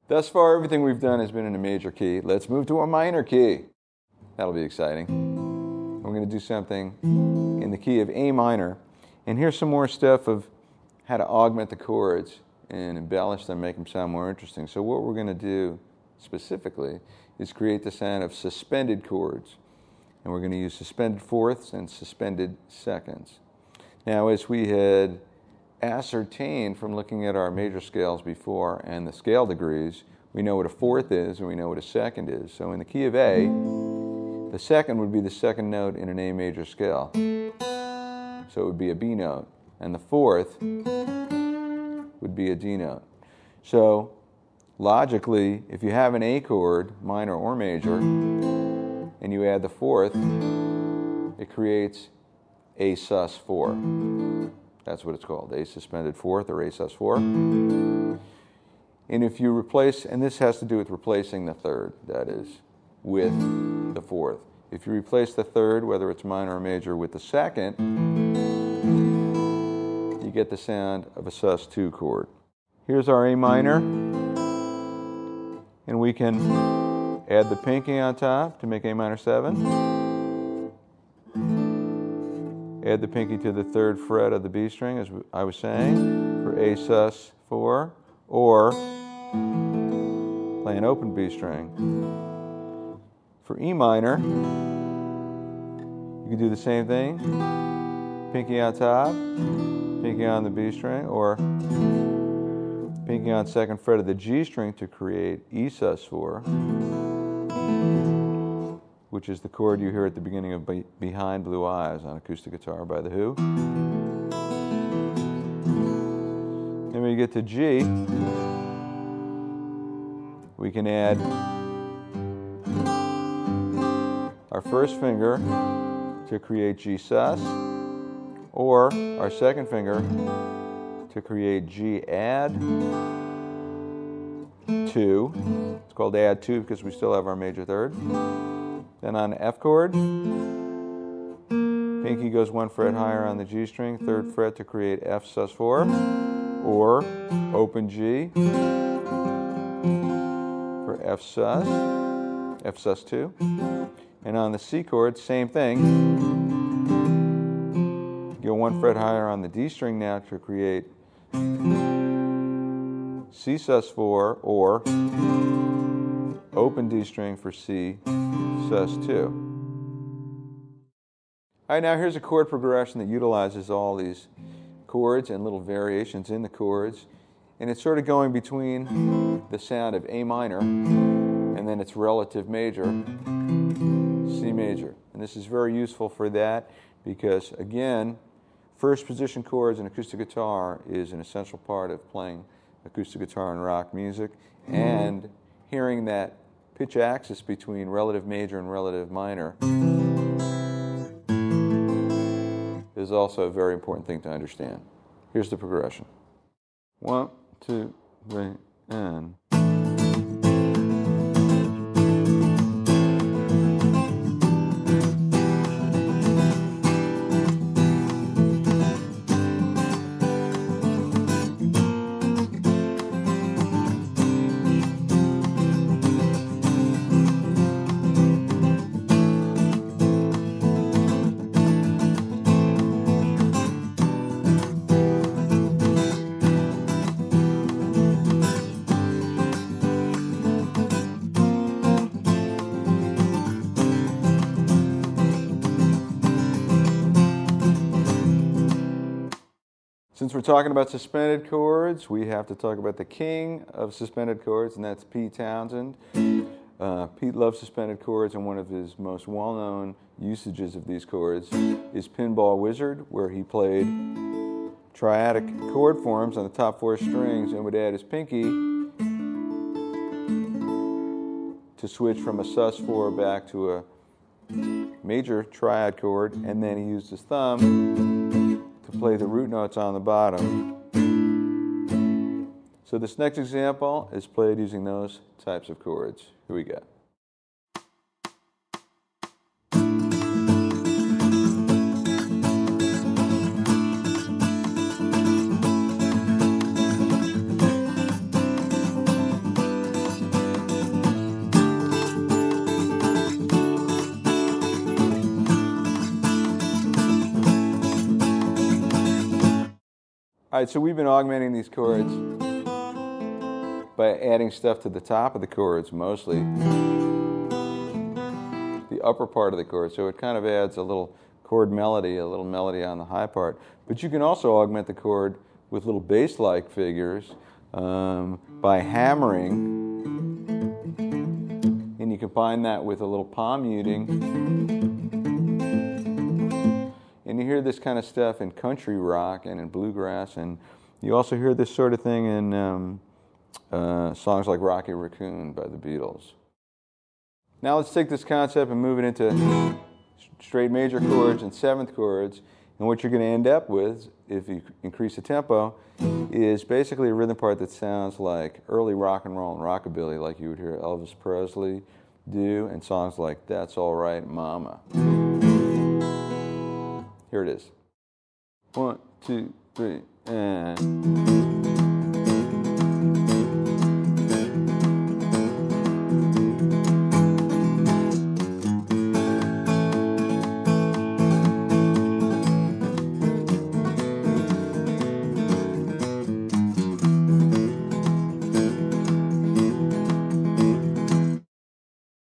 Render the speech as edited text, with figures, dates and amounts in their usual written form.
Thus far, everything we've done has been in a major key. Let's move to a minor key. That'll be exciting. We're going to do something in the key of A minor. And here's some more stuff of how to augment the chords and embellish them, make them sound more interesting. So what we're going to do specifically is create the sound of suspended chords. And we're going to use suspended fourths and suspended seconds. Now, as we had ascertained from looking at our major scales before and the scale degrees, we know what a fourth is and we know what a second is. So in the key of A, the second would be the second note in an A major scale. So it would be a B note. And the fourth would be a D note. So logically, if you have an A chord, minor or major, and you add the fourth, it creates A sus4. That's what it's called, A suspended fourth or A sus4. And if you replace, and this has to do with replacing the third, that is, with the fourth. If you replace the third, whether it's minor or major, with the second, you get the sound of a sus2 chord. Here's our A minor, and we can add the pinky on top to make A minor 7. Add the pinky to the third fret of the B string, as I was saying, for A sus4, or play an open B string. For E minor, you can do the same thing. Pinky on top, pinky on the B string, or pinky on second fret of the G string to create E sus4, which is the chord you hear at the beginning of Behind Blue Eyes on acoustic guitar by The Who. Then when you get to G, we can add our first finger to create G sus, or our second finger to create G add 2. It's called add 2 because we still have our major third. Then on the F chord, pinky goes one fret higher on the G string, third fret to create F sus4, or open G for F sus2. And on the C chord, same thing. Go one fret higher on the D string now to create C sus4, or open D string for C sus2. All right, now here's a chord progression that utilizes all these chords and little variations in the chords. And it's sort of going between the sound of A minor and then its relative major, C major. And this is very useful for that because, again, first position chords in acoustic guitar is an essential part of playing acoustic guitar and rock music. And hearing that pitch axis between relative major and relative minor is also a very important thing to understand. Here's the progression. 1, 2, 3, and... Since we're talking about suspended chords, we have to talk about the king of suspended chords, and that's Pete Townsend. Pete loves suspended chords, and one of his most well-known usages of these chords is Pinball Wizard, where he played triadic chord forms on the top 4 strings and would add his pinky to switch from a sus4 back to a major triad chord, and then he used his thumb to play the root notes on the bottom. So this next example is played using those types of chords. Here we go. All right, so we've been augmenting these chords by adding stuff to the top of the chords, mostly the upper part of the chord. So it kind of adds a little chord melody, a little melody on the high part. But you can also augment the chord with little bass-like figures by hammering. And you combine that with a little palm muting. And you hear this kind of stuff in country rock and in bluegrass. And you also hear this sort of thing in songs like Rocky Raccoon by the Beatles. Now let's take this concept and move it into straight major chords and seventh chords. And what you're going to end up with, if you increase the tempo, is basically a rhythm part that sounds like early rock and roll and rockabilly, like you would hear Elvis Presley do, and songs like That's All Right, Mama. Here it is. 1, 2, 3, and...